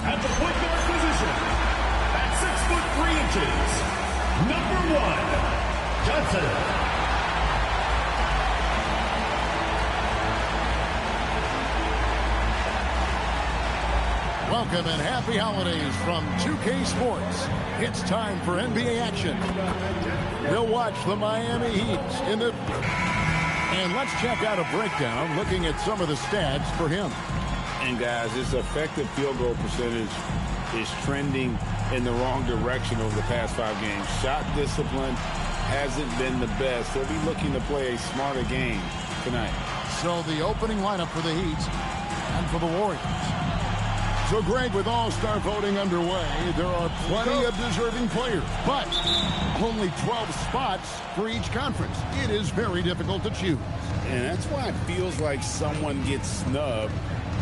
At the point guard position, at 6'3" number 1, Johnson. Welcome and happy holidays from 2K Sports. It's time for NBA action. We'll watch the Miami Heat and let's check out a breakdown looking at some of the stats for him. And guys, his effective field goal percentage is trending in the wrong direction over the past 5 games. Shot discipline hasn't been the best. He'll be looking to play a smarter game tonight. So the opening lineup for the Heat and for the Warriors. So, Greg, with all-star voting underway, there are plenty of deserving players, but only 12 spots for each conference. It is very difficult to choose. And that's why it feels like someone gets snubbed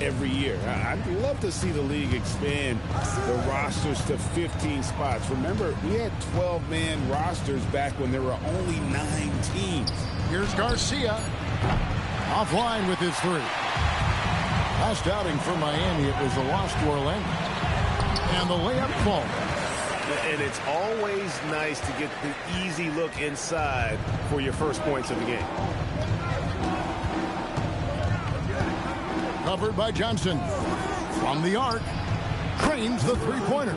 every year. I'd love to see the league expand the rosters to 15 spots. Remember, we had 12-man rosters back when there were only 9 teams. Here's Garcia. Offline with his 3. Last outing for Miami, it was a loss to Orlando. And the layup falls. And it's always nice to get the easy look inside for your first points of the game. Covered by Johnson. From the arc, trains the three-pointer.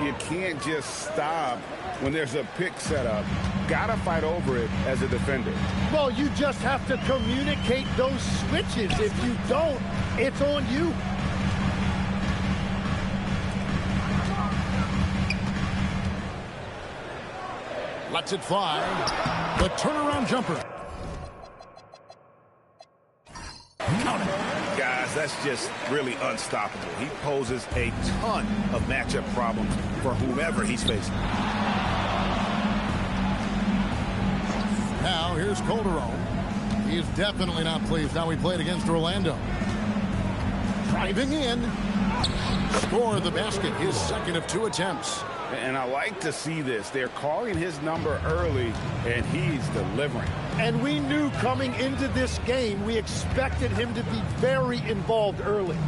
You can't just stop when there's a pick set up. Gotta fight over it as a defender. Well, you just have to communicate those switches. If you don't, it's on you. Lets it fly. The turnaround jumper. Guys, that's just really unstoppable. He poses a ton of matchup problems for whomever he's facing. Now, here's Calderon. He is definitely not pleased how he played against Orlando. Driving in. Score the basket, his second of 2 attempts. And I like to see this. They're calling his number early, and he's delivering. And we knew coming into this game, we expected him to be very involved early.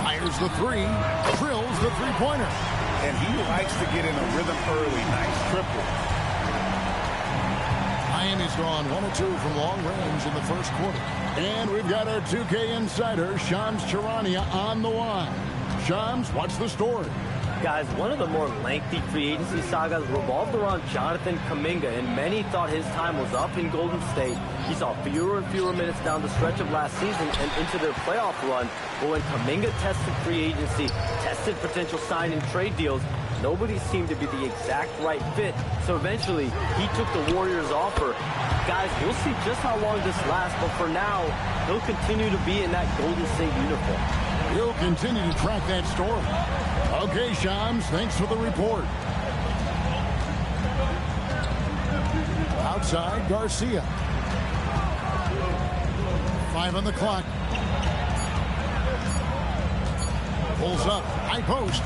Fires the 3, drills the three-pointer. And he likes to get in a rhythm early. Nice triple. Miami's gone 1 of 2 from long range in the first quarter. And we've got our 2K insider, Shams Charania, on the line. Shams, what's the story? Guys, one of the more lengthy free agency sagas revolved around Jonathan Kuminga, and many thought his time was up in Golden State. He saw fewer and fewer minutes down the stretch of last season and into their playoff run. But when Kuminga tested free agency, tested potential sign and trade deals, nobody seemed to be the exact right fit. So eventually, he took the Warriors' offer. Guys, we'll see just how long this lasts, but for now, he'll continue to be in that Golden State uniform. We'll continue to track that story. Okay, Shams, thanks for the report. Outside, Garcia. 5 on the clock. Pulls up, high post.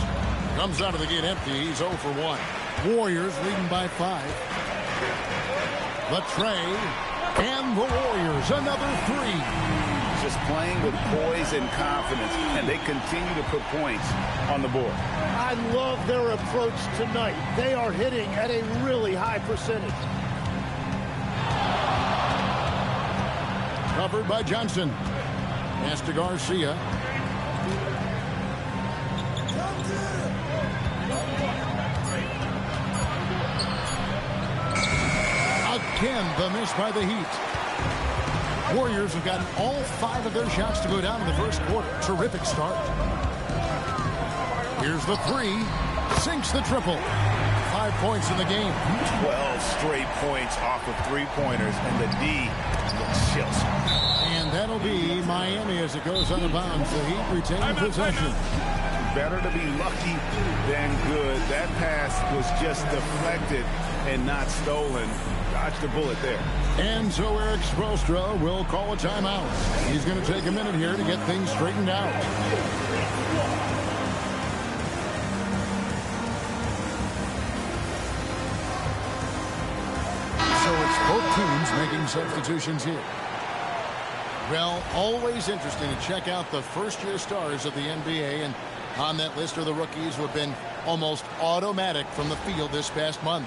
Comes out of the gate empty. He's 0 for 1. Warriors leading by 5. The tray. And the Warriors, another 3. Just playing with poise and confidence, and they continue to put points on the board. I love their approach tonight. They are hitting at a really high percentage. Covered by Johnson. Pass to Garcia. Again, the miss by the Heat. Warriors have gotten all 5 of their shots to go down in the first quarter. Terrific start. Here's the 3. Sinks the triple. 5 points in the game. 12 straight points off of three-pointers, and the D looks chills. And that'll be Miami as it goes out of bounds. The Heat retain possession. Better to be lucky than good. That pass was just deflected and not stolen. Dodged a bullet there. And so Eric Spoelstra will call a timeout. He's going to take a minute here to get things straightened out. So it's both teams making substitutions here. Well, always interesting to check out the first-year stars of the NBA, and on that list are the rookies who have been almost automatic from the field this past month.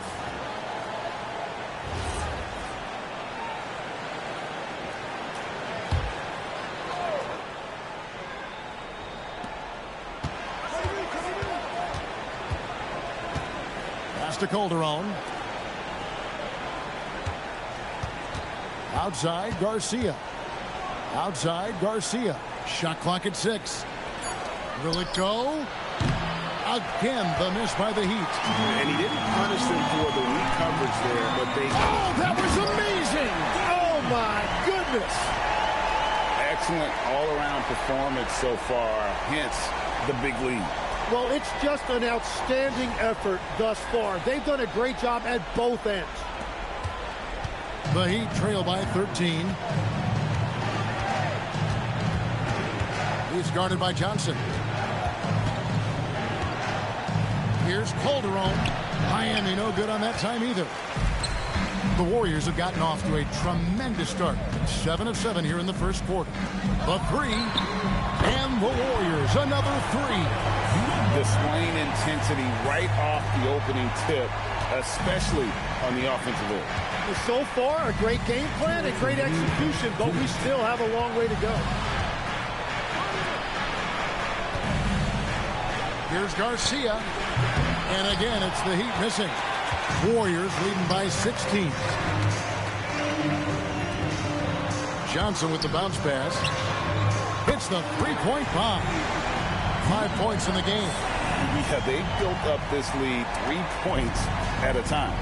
Pass to Calderon. Outside, Garcia. Outside, Garcia. Shot clock at 6. Will it go? Again, the miss by the Heat. And he didn't punish them for the weak coverage there, but they... Oh, that was amazing! Oh, my goodness! Excellent all-around performance so far, hence the big lead. Well, it's just an outstanding effort thus far. They've done a great job at both ends. The Heat trail by 13. He's guarded by Johnson. Here's Calderon. Miami no good on that time either. The Warriors have gotten off to a tremendous start. 7 of 7 here in the first quarter. The three. And the Warriors another 3. Displaying intensity right off the opening tip, especially on the offensive end. So far, a great game plan and great execution, but we still have a long way to go. Here's Garcia. And again, it's the Heat missing. Warriors leading by 16. Johnson with the bounce pass. Hits the three-point bomb. 5 points in the game. Yeah, they built up this lead 3 points at a time.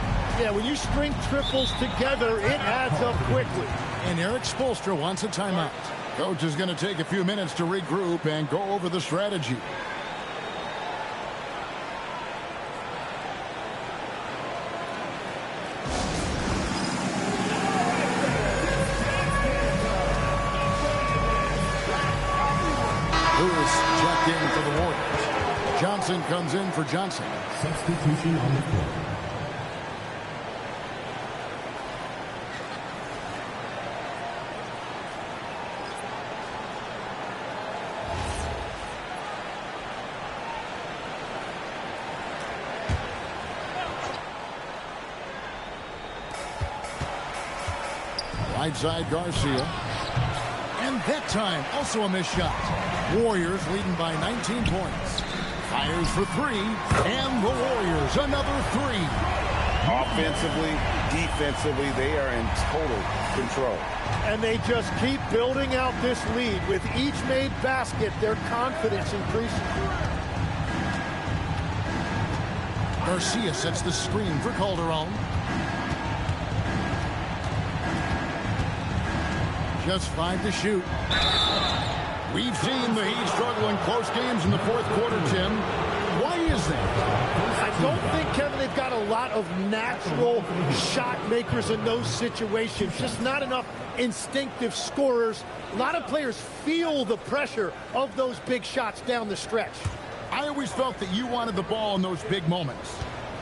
Yeah, when you string triples together, it adds up quickly. And Eric Spoelstra wants a timeout. Coach is going to take a few minutes to regroup and go over the strategy. Lewis checked in for the Warriors. Johnson comes in for Johnson. Substitution on the floor. Right side, Garcia. And that time, also a missed shot. Warriors leading by 19 points. Fires for 3. And the Warriors another 3. Offensively, defensively, they are in total control. And they just keep building out this lead. With each made basket, their confidence increases. Garcia sets the screen for Calderon. Just 5 to shoot. We've seen the Heat struggle in close games in the fourth quarter, Tim. Why is that? I don't think, Kevin, they've got a lot of natural shot makers in those situations. Just not enough instinctive scorers. A lot of players feel the pressure of those big shots down the stretch. I always felt that you wanted the ball in those big moments.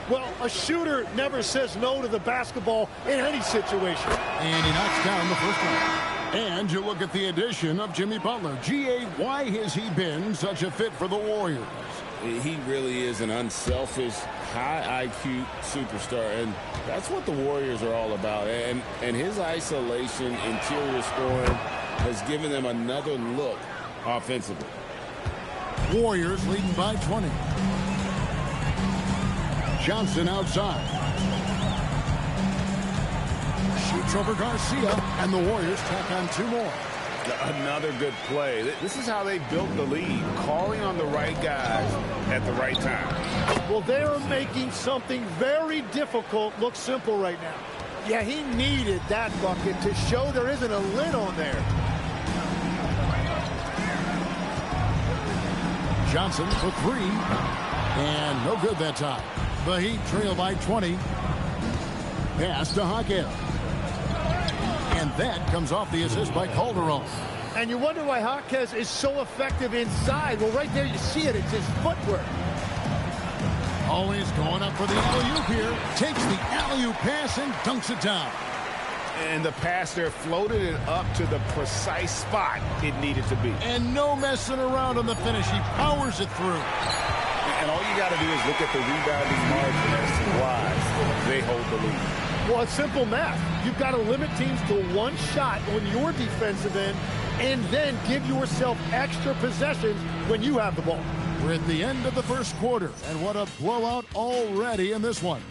Well, a shooter never says no to the basketball in any situation. And he knocks down the first one. And you look at the addition of Jimmy Butler. G.A., why has he been such a fit for the Warriors? He really is an unselfish, high IQ superstar, and that's what the Warriors are all about. And his isolation, interior scoring has given them another look offensively. Warriors leading by 20. Johnson outside. Shoots over Garcia, and the Warriors tack on 2 more. Another good play. This is how they built the lead, calling on the right guys at the right time. Well, they are making something very difficult look simple right now. Yeah, he needed that bucket to show there isn't a lid on there. Johnson for 3. And no good that time. The Heat trail by 20. Pass to Jaquez. And that comes off the assist by Calderon. And you wonder why Jaquez is so effective inside. Well, right there you see it. It's his footwork. Always going up for the alley-oop here. Takes the alley-oop pass and dunks it down. And the pass there floated it up to the precise spot it needed to be. And no messing around on the finish. He powers it through. And all you got to do is look at the rebounding margin as to why they hold the lead. Well, it's simple math. You've got to limit teams to one shot on your defensive end and then give yourself extra possessions when you have the ball. We're at the end of the first quarter, and what a blowout already in this one.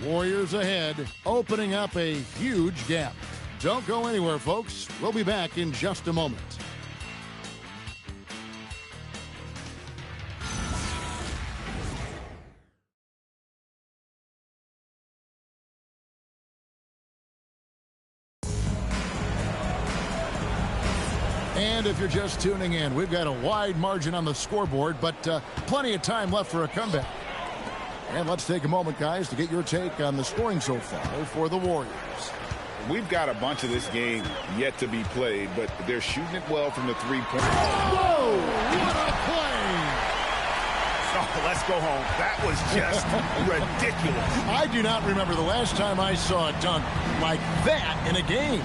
Warriors ahead, opening up a huge gap. Don't go anywhere, folks. We'll be back in just a moment. And if you're just tuning in, we've got a wide margin on the scoreboard, but plenty of time left for a comeback. And let's take a moment, guys, to get your take on the scoring so far for the Warriors. We've got a bunch of this game yet to be played, but they're shooting it well from the three-point. Whoa! What a play! Oh, let's go home. That was just ridiculous. I do not remember the last time I saw a dunk like that in a game.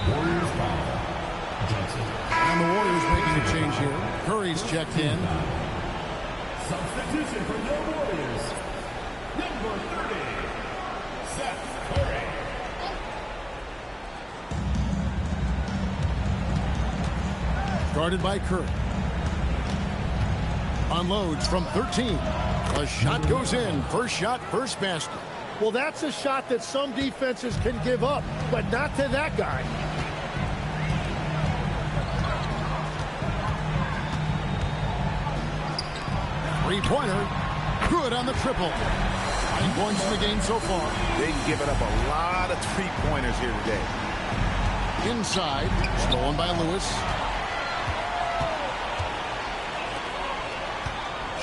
Warriors foul. Johnson. And the Warriors making a change here. Curry's checked in. Substitution for the Warriors. Number 30, Seth Curry. Guarded by Curry. Unloads from 13. A shot goes in. First shot, first basket. Well, that's a shot that some defenses can give up, but not to that guy. Three-pointer. Good on the triple. 9 points in the game so far. They've given up a lot of three-pointers here today. Inside. Stolen by Lewis.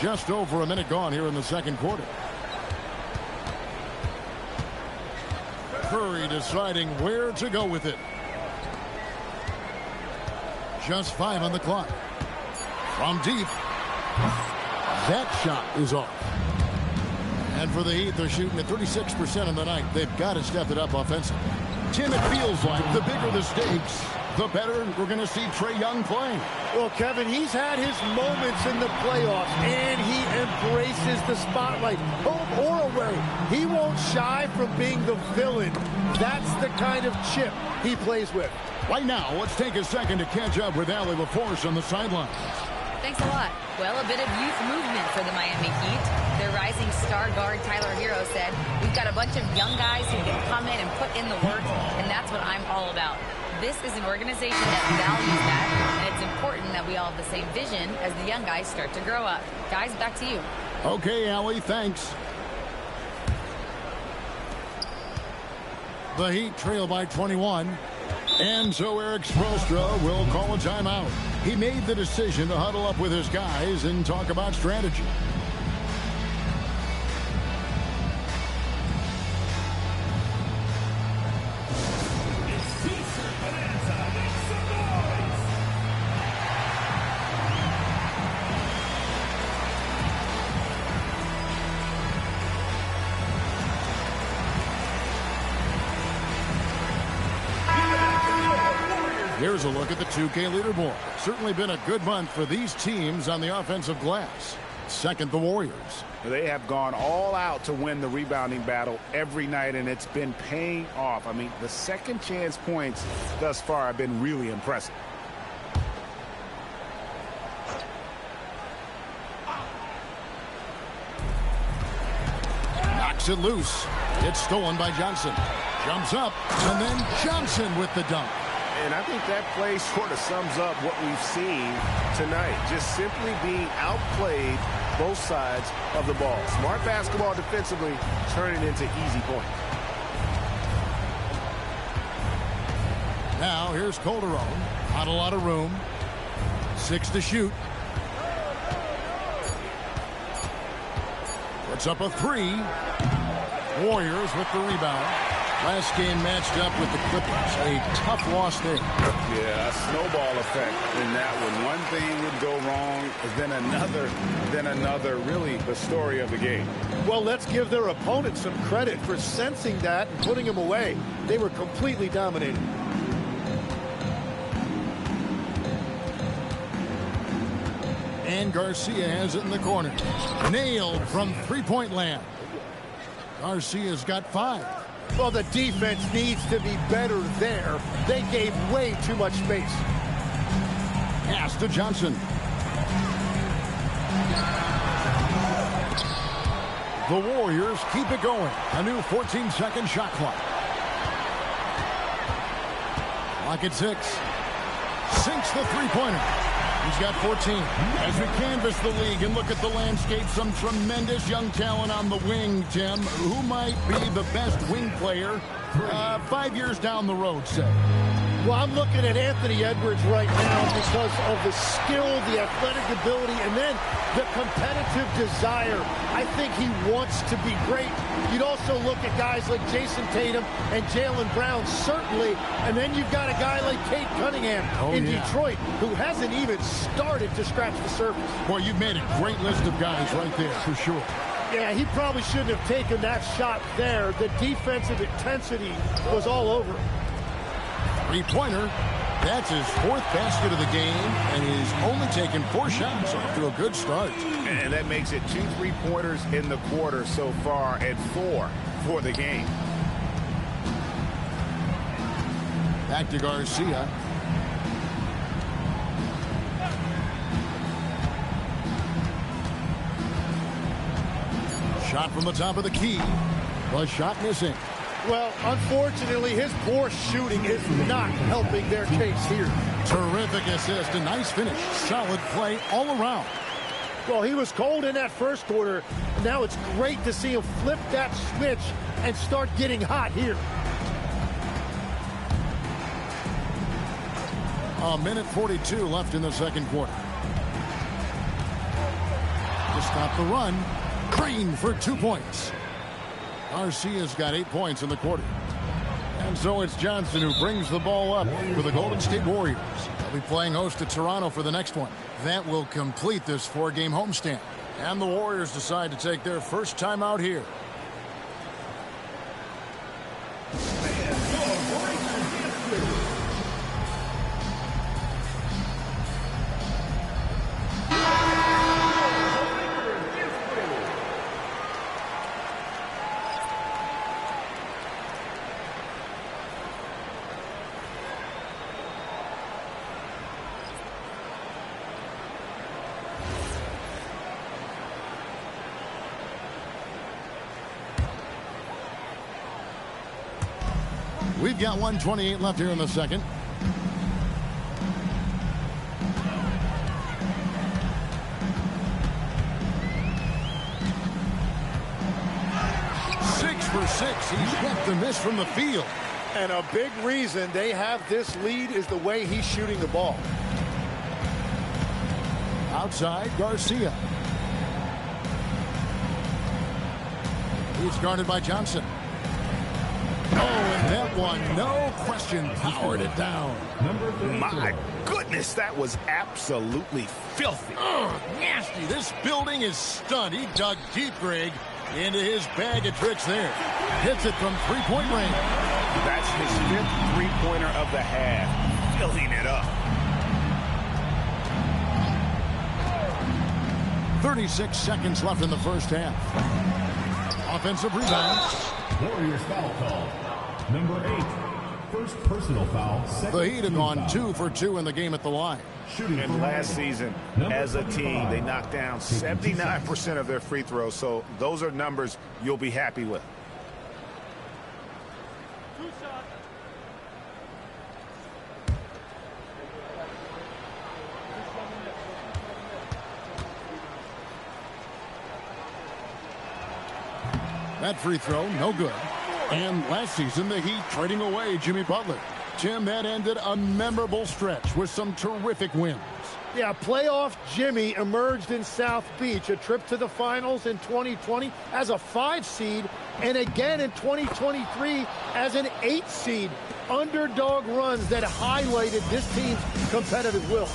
Just over a minute gone here in the second quarter. Curry deciding where to go with it. Just 5 on the clock. From deep. That shot is off. And for the Heat, they're shooting at 36% on the night. They've got to step it up offensively. Tim, it feels like the bigger the stakes, the better we're going to see Trae Young play. Well, Kevin, he's had his moments in the playoffs, and he embraces the spotlight, home or away. He won't shy from being the villain. That's the kind of chip he plays with. Right now, let's take a second to catch up with Allie LaForce on the sideline. Thanks a lot. Well, a bit of youth movement for the Miami Heat. Their rising star guard, Tyler Hero, said, "We've got a bunch of young guys who can come in and put in the work, and that's what I'm all about." This is an organization that values that, and it's important that we all have the same vision as the young guys start to grow up. Guys, back to you. Okay, Allie, thanks. The Heat trail by 21. And so Eric Spoelstra will call a timeout. He made the decision to huddle up with his guys and talk about strategy. Here's a look at the 2K leaderboard. Certainly been a good month for these teams on the offensive glass. Second, the Warriors. They have gone all out to win the rebounding battle every night, and it's been paying off. I mean, the second chance points thus far have been really impressive. Knocks it loose. It's stolen by Johnson. Jumps up, and then Johnson with the dunk. And I think that play sort of sums up what we've seen tonight. Just simply being outplayed both sides of the ball. Smart basketball defensively, turning into easy points. Now here's Calderon. Not a lot of room. 6 to shoot. Puts up a 3. Warriors with the rebound. Last game matched up with the Clippers. A tough loss there. Yeah, a snowball effect in that one. One thing would go wrong, then another. Really the story of the game. Well, let's give their opponent some credit for sensing that and putting him away. They were completely dominated. And Garcia has it in the corner. Nailed from three-point land. Garcia's got 5. Well, the defense needs to be better there. They gave way too much space. Pass to Johnson. The Warriors keep it going. A new 14-second shot clock. Clock at 6. Sinks the three-pointer. He's got 14. As we canvass the league and look at the landscape, some tremendous young talent on the wing, Tim. Who might be the best wing player 5 years down the road, say? Well, I'm looking at Anthony Edwards right now because of the skill, the athletic ability, and then the competitive desire. I think he wants to be great. You'd also look at guys like Jason Tatum and Jaylen Brown, certainly. And then you've got a guy like Cade Cunningham in Detroit, who hasn't even started to scratch the surface. Boy, you've made a great list of guys right there, for sure. Yeah, he probably shouldn't have taken that shot there. The defensive intensity was all over him. Three-pointer. That's his 4th basket of the game, and he's only taken 4 shots off to a good start. And that makes it 2 3-pointers in the quarter so far and 4 for the game. Back to Garcia. Shot from the top of the key. The shot missing. Well, unfortunately, his poor shooting is not helping their case here. Terrific assist, a nice finish. Solid play all around. Well, he was cold in that first quarter. Now it's great to see him flip that switch and start getting hot here. A minute 42 left in the second quarter. To stop the run, Green for 2 points. Garcia's got 8 points in the quarter. And so it's Johnson who brings the ball up for the Golden State Warriors. They'll be playing host to Toronto for the next one. That will complete this 4-game homestand. And the Warriors decide to take their first time out here. We've got 1:28 left here in the second. Six for 6. He's got the miss from the field. And a big reason they have this lead is the way he's shooting the ball. Outside, Garcia. He's guarded by Johnson. Oh, and that one, no question, powered it down. My goodness, that was absolutely filthy. Oh, nasty. This building is stunned. He dug deep, Greg, into his bag of tricks there. Hits it from three-point range. That's his 5th three-pointer of the half. Filling it up. 36 seconds left in the first half. Offensive rebound. Warriors foul call. Number 8. First personal foul. The Heat have gone 2 for 2 in the game at the line. And last season, as a team, they knocked down 79% of their free throws. So those are numbers you'll be happy with. That free throw, no good. And last season, the Heat trading away Jimmy Butler. Tim, that ended a memorable stretch with some terrific wins. Yeah, playoff Jimmy emerged in South Beach, a trip to the finals in 2020 as a 5 seed, and again in 2023 as an 8th seed. Underdog runs that highlighted this team's competitive will.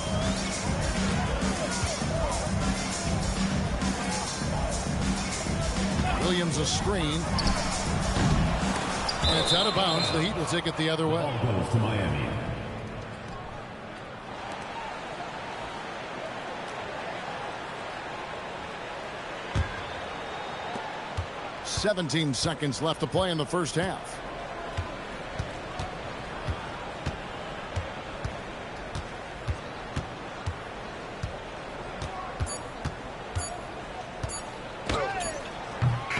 Williams a screen. And it's out of bounds. The Heat will take it the other way. Ball goes to Miami. "17 seconds left to play in the first half.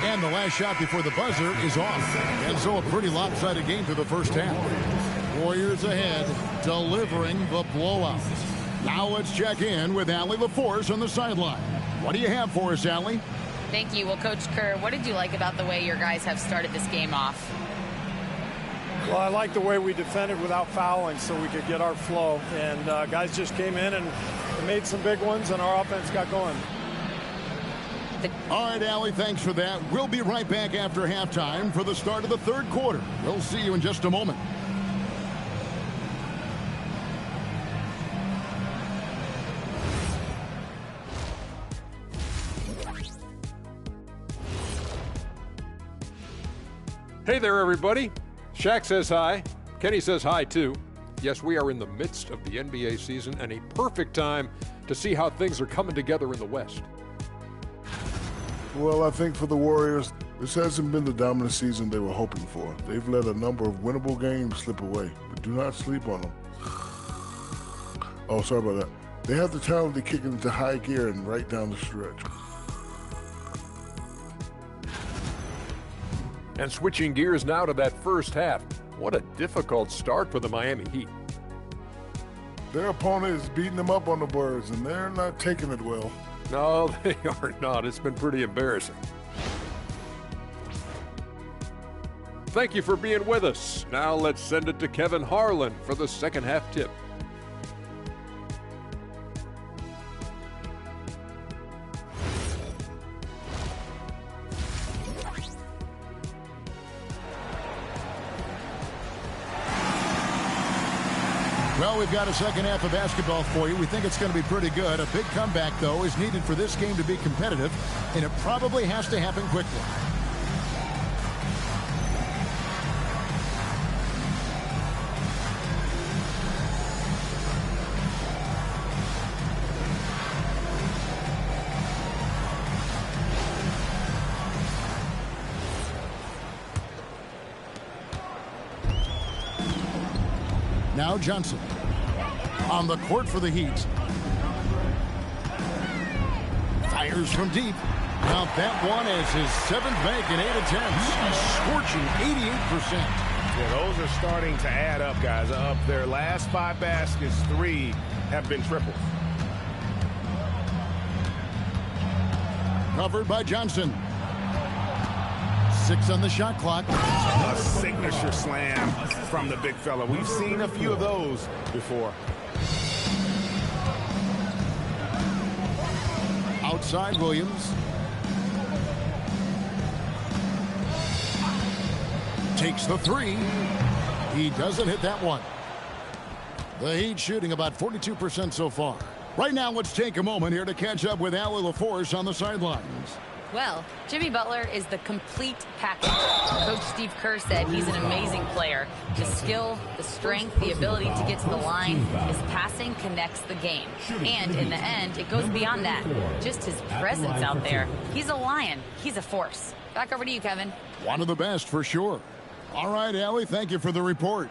And the last shot before the buzzer is off. And so a pretty lopsided game through the first half. Warriors ahead, delivering the blowout. Now let's check in with Allie LaForce on the sideline. What do you have for us, Allie? Thank you. Well, Coach Kerr, what did you like about the way your guys have started this game off? Well, I like the way we defended without fouling so we could get our flow. And guys just came in and made some big ones, and our offense got going. All right, Allie, thanks for that. We'll be right back after halftime for the start of the third quarter. We'll see you in just a moment. Hey there, everybody. Shaq says hi. Kenny says hi, too. Yes, we are in the midst of the NBA season and a perfect time to see how things are coming together in the West. Well, I think for the Warriors, this hasn't been the dominant season they were hoping for. They've let a number of winnable games slip away, but do not sleep on them. Oh, sorry about that. They have the talent to kick it into high gear and right down the stretch. And switching gears now to that first half. What a difficult start for the Miami Heat. Their opponent is beating them up on the boards, and they're not taking it well. No, they are not. It's been pretty embarrassing. Thank you for being with us. Now let's send it to Kevin Harlan for the second half tip. Well, we've got a second half of basketball for you. We think it's going to be pretty good. A big comeback, though, is needed for this game to be competitive, and it probably has to happen quickly. Now Johnson on the court for the Heat. Fires from deep. Now that one is his 7th make in 8 attempts. A scorching 88%. Yeah, those are starting to add up, guys. Up their last 5 baskets, 3 have been triples. Covered by Johnson. 6 on the shot clock. A signature slam from the big fella. We've seen a few of those before. Outside Williams. Takes the 3. He doesn't hit that one. The Heat shooting about 42% so far. Right now, let's take a moment here to catch up with Allie LaForce on the sidelines. Well, Jimmy Butler is the complete package. Coach Steve Kerr said he's an amazing player. The skill, the strength, the ability to get to the line, his passing connects the game. And in the end, it goes beyond that. Just his presence out there. He's a lion. He's a force. Back over to you, Kevin. One of the best for sure. All right, Allie, thank you for the report.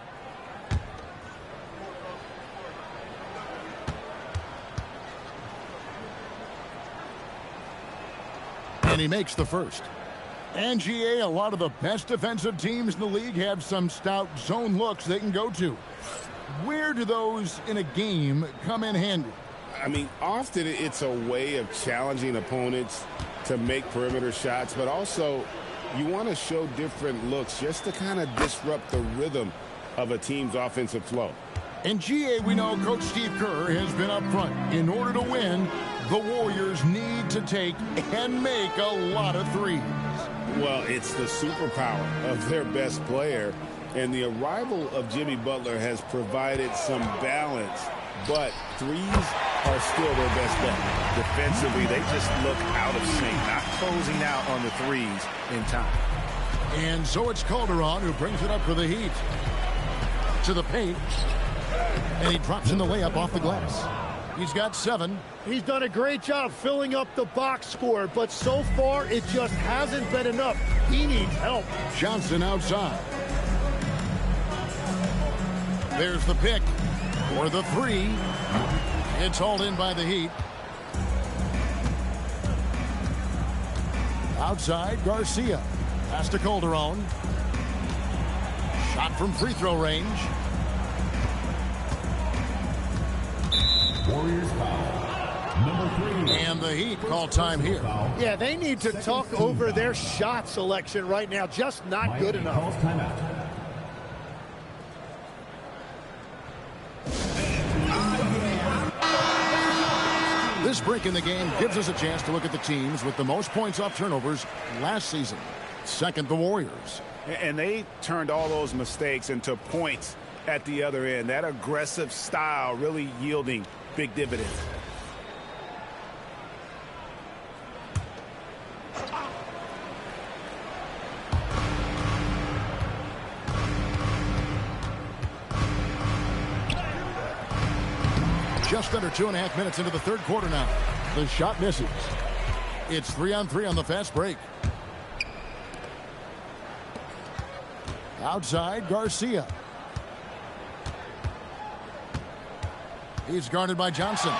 And he makes the first. And GA, a lot of the best defensive teams in the league have some stout zone looks they can go to. Where do those in a game come in handy? I mean, often it's a way of challenging opponents to make perimeter shots, but also you want to show different looks just to kind of disrupt the rhythm of a team's offensive flow. In GA, we know Coach Steve Kerr has been up front. In order to win, the Warriors need to take and make a lot of threes. Well, it's the superpower of their best player. And the arrival of Jimmy Butler has provided some balance. But threes are still their best bet. Defensively, they just look out of sync, not closing out on the threes in time. And so it's Calderon who brings it up for the Heat. To the paint. And he drops in the layup off the glass. He's got 7. He's done a great job filling up the box score, but so far it just hasn't been enough. He needs help. Johnson outside. There's the pick for the 3. It's hauled in by the Heat. Outside, Garcia. Pass to Calderon. Shot from free throw range. Warriors foul. Number 3. And the Heat call time here. Yeah, they need to talk over their shot selection right now. Just not good enough. This break in the game gives us a chance to look at the teams with the most points off turnovers last season. Second, the Warriors. And they turned all those mistakes into points at the other end. That aggressive style really yielding big dividends. Just under 2.5 minutes into the third quarter now. The shot misses. It's 3-on-3 on the fast break. Outside, Garcia. He's guarded by Johnson.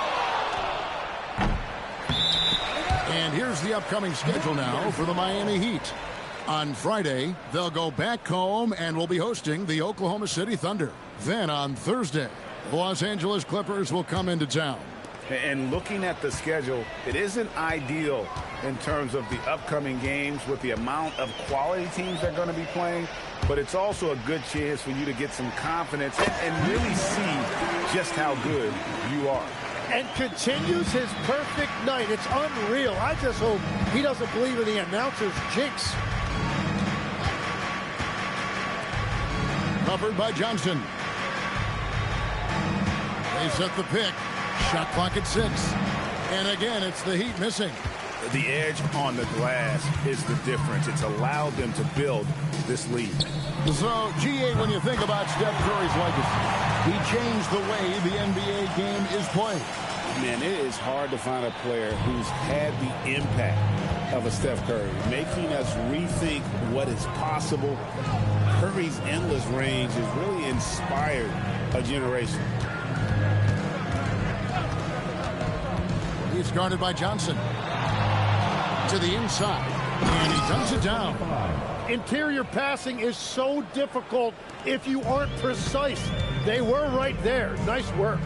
And here's the upcoming schedule now for the Miami Heat. On Friday, they'll go back home and will be hosting the Oklahoma City Thunder. Then on Thursday, the Los Angeles Clippers will come into town. And looking at the schedule, it isn't ideal in terms of the upcoming games with the amount of quality teams they're going to be playing, but it's also a good chance for you to get some confidence and really see just how good you are. And continues his perfect night. It's unreal. I just hope he doesn't believe in the announcer's jinx. Covered by Johnson. They set the pick. Shot clock at 6. And again, it's the Heat missing. The edge on the glass is the difference. It's allowed them to build this lead. So, GA, when you think about Steph Curry's legacy, he changed the way the NBA game is played. Man, it is hard to find a player who's had the impact of a Steph Curry, making us rethink what is possible. Curry's endless range has really inspired a generation. He's guarded by Johnson. To the inside. And he dumps it down. Interior passing is so difficult if you aren't precise. They were right there. Nice work.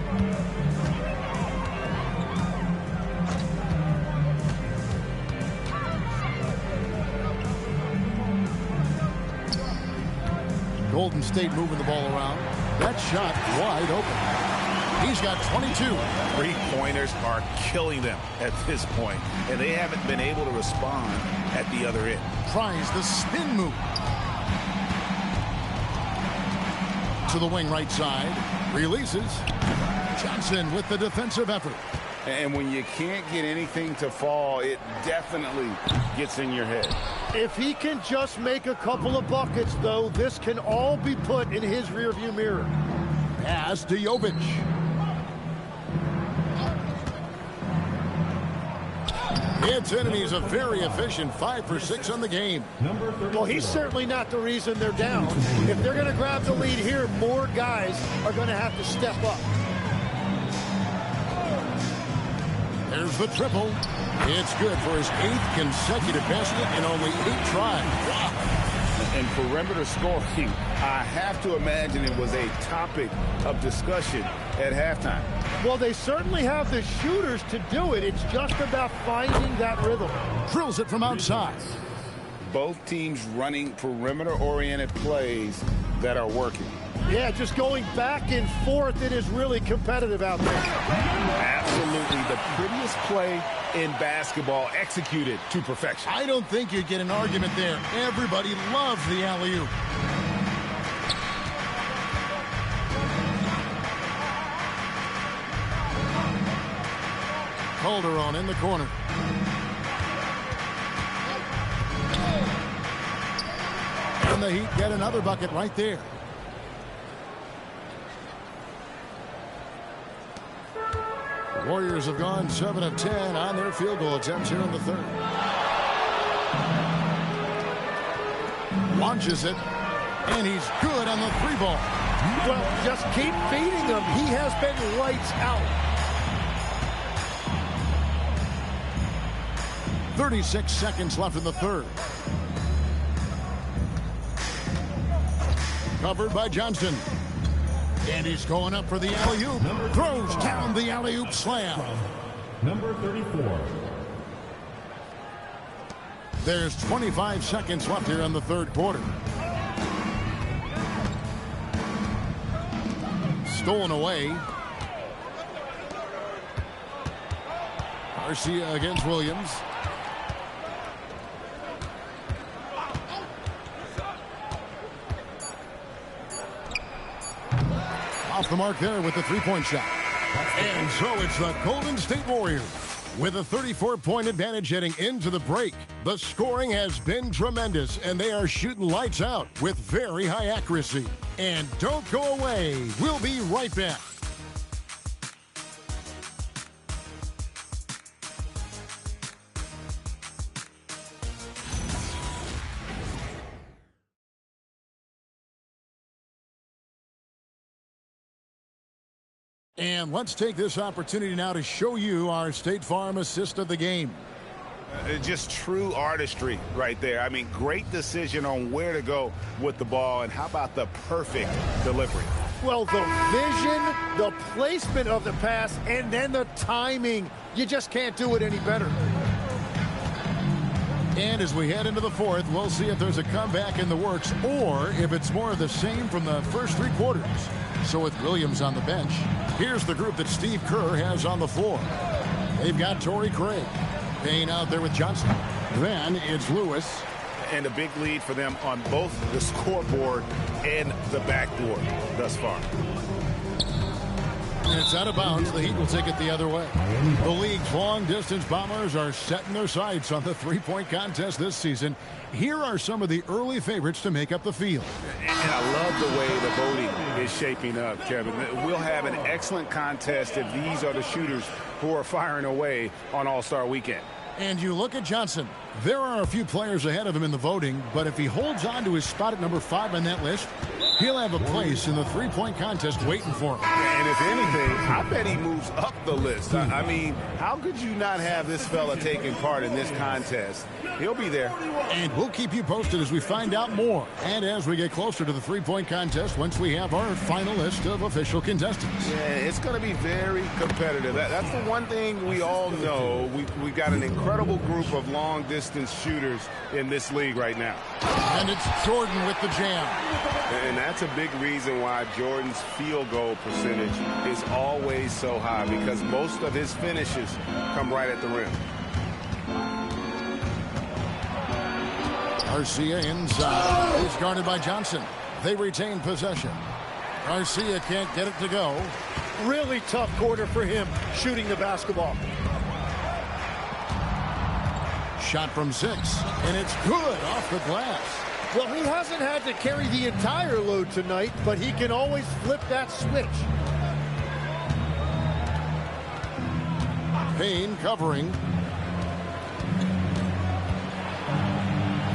Golden State moving the ball around. That shot wide open. He's got 22. Three-pointers are killing them at this point, and they haven't been able to respond at the other end. Tries the spin move. To the wing right side. Releases. Johnson with the defensive effort. And when you can't get anything to fall, it definitely gets in your head. If he can just make a couple of buckets, though, this can all be put in his rearview mirror. Pass to Jovic. He's a very efficient 5 for 6 on the game. Well, he's certainly not the reason they're down. If they're going to grab the lead here, more guys are going to have to step up. There's the triple. It's good for his 8th consecutive basket in only 8 tries. And perimeter scoring, I have to imagine it was a topic of discussion at halftime. Well, they certainly have the shooters to do it. It's just about finding that rhythm. Drills it from outside. Both teams running perimeter-oriented plays that are working. Yeah, just going back and forth. It is really competitive out there. Absolutely the prettiest play in basketball, executed to perfection. I don't think you'd get an argument there. Everybody loves the alley-oop. Calderon in the corner. And the Heat get another bucket right there. The Warriors have gone 7 of 10 on their field goal attempts here in the third. Launches it, and he's good on the three ball. Well, just keep feeding him. He has been lights out. 36 seconds left in the third. Covered by Johnson. And he's going up for the alley-oop. Throws down the alley-oop slam. Number 34. There's 25 seconds left here in the third quarter. Stolen away. Garcia against Williams. Off the mark there with the three-point shot. And so it's the Golden State Warriors with a 34-point advantage heading into the break. The scoring has been tremendous, and they are shooting lights out with very high accuracy. And don't go away. We'll be right back. And let's take this opportunity now to show you our State Farm assist of the game. Just true artistry right there. I mean, great decision on where to go with the ball, and how about the perfect delivery? Well, the vision, the placement of the pass, and then the timing. You just can't do it any better. And as we head into the fourth, we'll see if there's a comeback in the works or if it's more of the same from the first three quarters. So with Williams on the bench, here's the group that Steve Kerr has on the floor. They've got Torrey Craig. Payne out there with Johnson. Then it's Lewis. And a big lead for them on both the scoreboard and the backboard thus far. And it's out of bounds. The Heat will take it the other way. The league's long-distance Bombers are setting their sights on the three-point contest this season. Here are some of the early favorites to make up the field. And I love the way the voting is shaping up, Kevin. We'll have an excellent contest if these are the shooters who are firing away on All-Star Weekend. And you look at Johnson. There are a few players ahead of him in the voting, but if he holds on to his spot at number 5 on that list, he'll have a place in the three-point contest waiting for him. And if anything, I bet he moves up the list. I mean, how could you not have this fella taking part in this contest? He'll be there. And we'll keep you posted as we find out more. And as we get closer to the three-point contest, once we have our final list of official contestants. Yeah, it's going to be very competitive. That's the one thing we all know. We've got an incredible group of long-distance shooters in this league right now. And it's Jordan with the jam. And that's a big reason why Jordan's field goal percentage is always so high, because most of his finishes come right at the rim. Garcia inside. He's guarded by Johnson. They retain possession. Garcia can't get it to go. Really tough quarter for him shooting the basketball. Shot from 6, and it's good off the glass. Well, he hasn't had to carry the entire load tonight, but he can always flip that switch. Payne covering.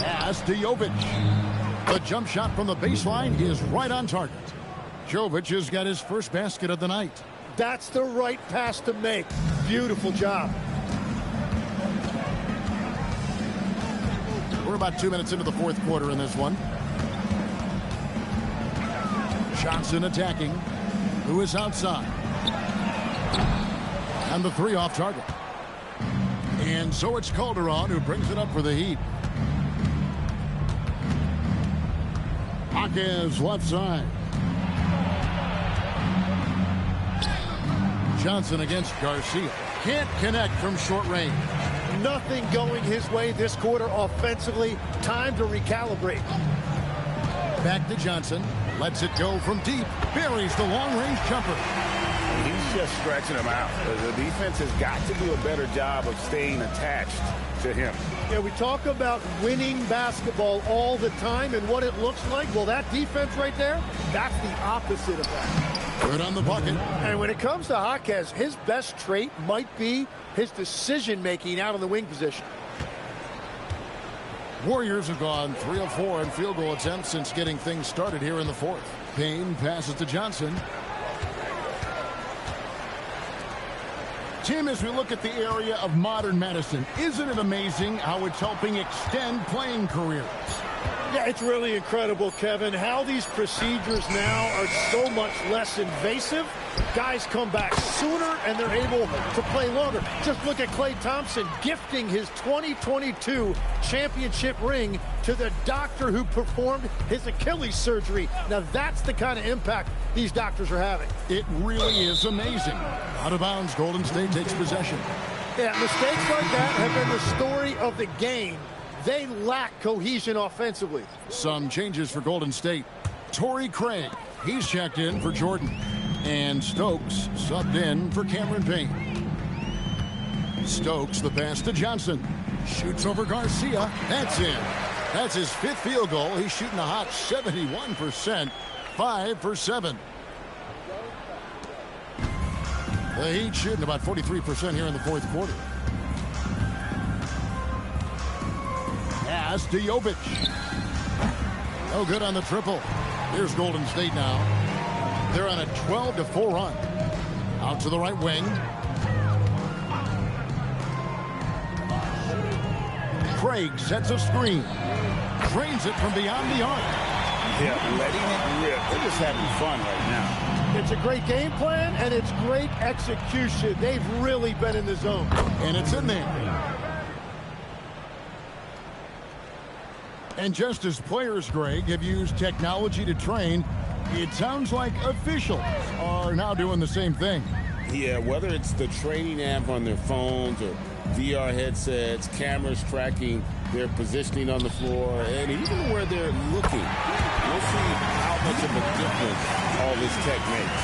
Pass to Jovic. The jump shot from the baseline is right on target. Jovic has got his first basket of the night. That's the right pass to make. Beautiful job. We're about 2 minutes into the fourth quarter in this one. Johnson attacking. Lewis outside. And the three off target. And so it's Calderon who brings it up for the Heat. Jaquez left side. Johnson against Garcia. Can't connect from short range. Nothing going his way this quarter offensively. Time to recalibrate. Back to Johnson. Lets it go from deep. Buries the long-range jumper. He's just stretching him out. The defense has got to do a better job of staying attached to him. Yeah, we talk about winning basketball all the time and what it looks like. Well, that defense right there, that's the opposite of that. Good on the bucket. And when it comes to Jaquez, his best trait might be his decision-making out of the wing position. Warriors have gone 3 of 4 in field goal attempts since getting things started here in the fourth. Payne passes to Johnson. Tim, as we look at the area of modern medicine, isn't it amazing how it's helping extend playing careers? Yeah, it's really incredible, Kevin, how these procedures now are so much less invasive. Guys come back sooner and they're able to play longer. Just look at Klay Thompson gifting his 2022 championship ring to the doctor who performed his Achilles surgery. Now that's the kind of impact these doctors are having. It really is amazing. Out of bounds, Golden State takes possession. Yeah, mistakes like that have been the story of the game. They lack cohesion offensively. Some changes for Golden State. Torrey Craig, he's checked in for Jordan. And Stokes subbed in for Cameron Payne. Stokes, the pass to Johnson. Shoots over Garcia. That's in. That's his 5th field goal. He's shooting a hot 71%. 5 for 7. The Heat shooting about 43% here in the fourth quarter. Pass to Jovic. No good on the triple. Here's Golden State now. They're on a 12-4 run. Out to the right wing. Craig sets a screen. Drains it from beyond the arc. Yeah, letting it rip. They're just having fun right now. It's a great game plan, and it's great execution. They've really been in the zone. And it's in there. And just as players, Greg, have used technology to train, it sounds like officials are now doing the same thing. Yeah, whether it's the training app on their phones or VR headsets, cameras tracking their positioning on the floor, and even where they're looking, we'll see how much of a difference all this tech makes.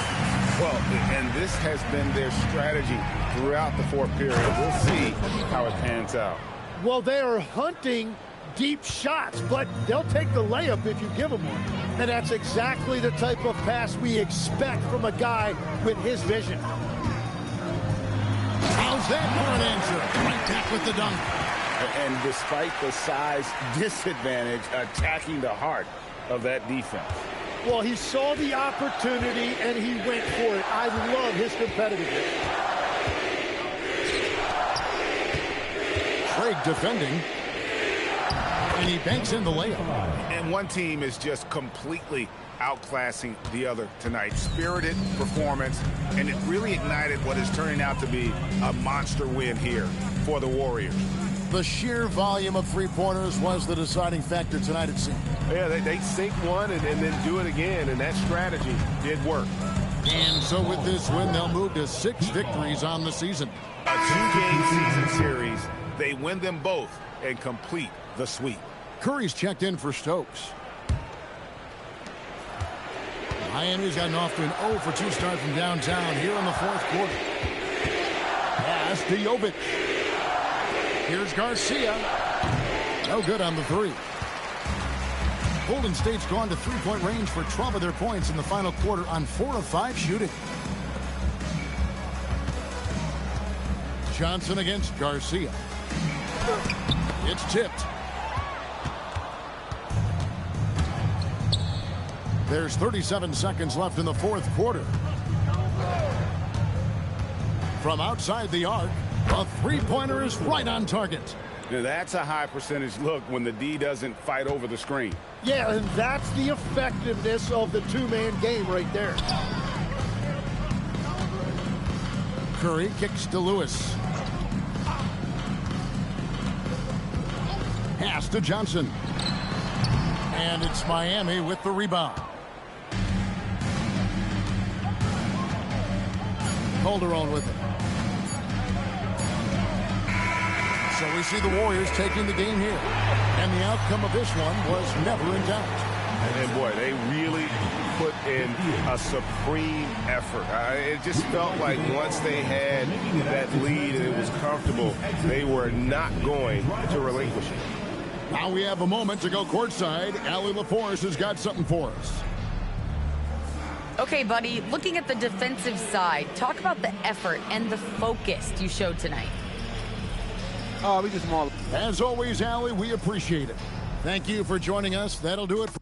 Well, and this has been their strategy throughout the fourth period. We'll see how it pans out. Well, they are hunting deep shots, but they'll take the layup if you give them one. And that's exactly the type of pass we expect from a guy with his vision. How's that for an answer? Right back with the dunk. And despite the size disadvantage, attacking the heart of that defense. Well, he saw the opportunity and he went for it. I love his competitiveness. Craig defending. And he banks in the layup. And one team is just completely outclassing the other tonight. Spirited performance, and it really ignited what is turning out to be a monster win here for the Warriors. The sheer volume of three-pointers was the deciding factor tonight, it seemed. Yeah, they sink one and then do it again, and that strategy did work. And so with this win, they'll move to 6 victories on the season. A 2-game season series. They win them both and complete the sweep. Curry's checked in for Stokes. Miami's gotten off to an 0-for-2 start from downtown here in the fourth quarter. Pass to Jovic. Here's Garcia. No good on the 3. Golden State's gone to three-point range for 12 of their points in the final quarter on 4 of 5 shooting. Johnson against Garcia. It's tipped. There's 37 seconds left in the fourth quarter. From outside the arc, a three-pointer is right on target. Now that's a high percentage look when the D doesn't fight over the screen. Yeah, and that's the effectiveness of the two-man game right there. Curry kicks to Lewis. Pass to Johnson. And it's Miami with the rebound. Calderon with it. So we see the Warriors taking the game here. And the outcome of this one was never in doubt. And boy, they really put in a supreme effort. It just felt like once they had that lead and it was comfortable, they were not going to relinquish it. Now we have a moment to go courtside. Allie LaForce has got something for us. Okay, buddy, looking at the defensive side, talk about the effort and the focus you showed tonight. As always, Allie, we appreciate it. Thank you for joining us. That'll do it for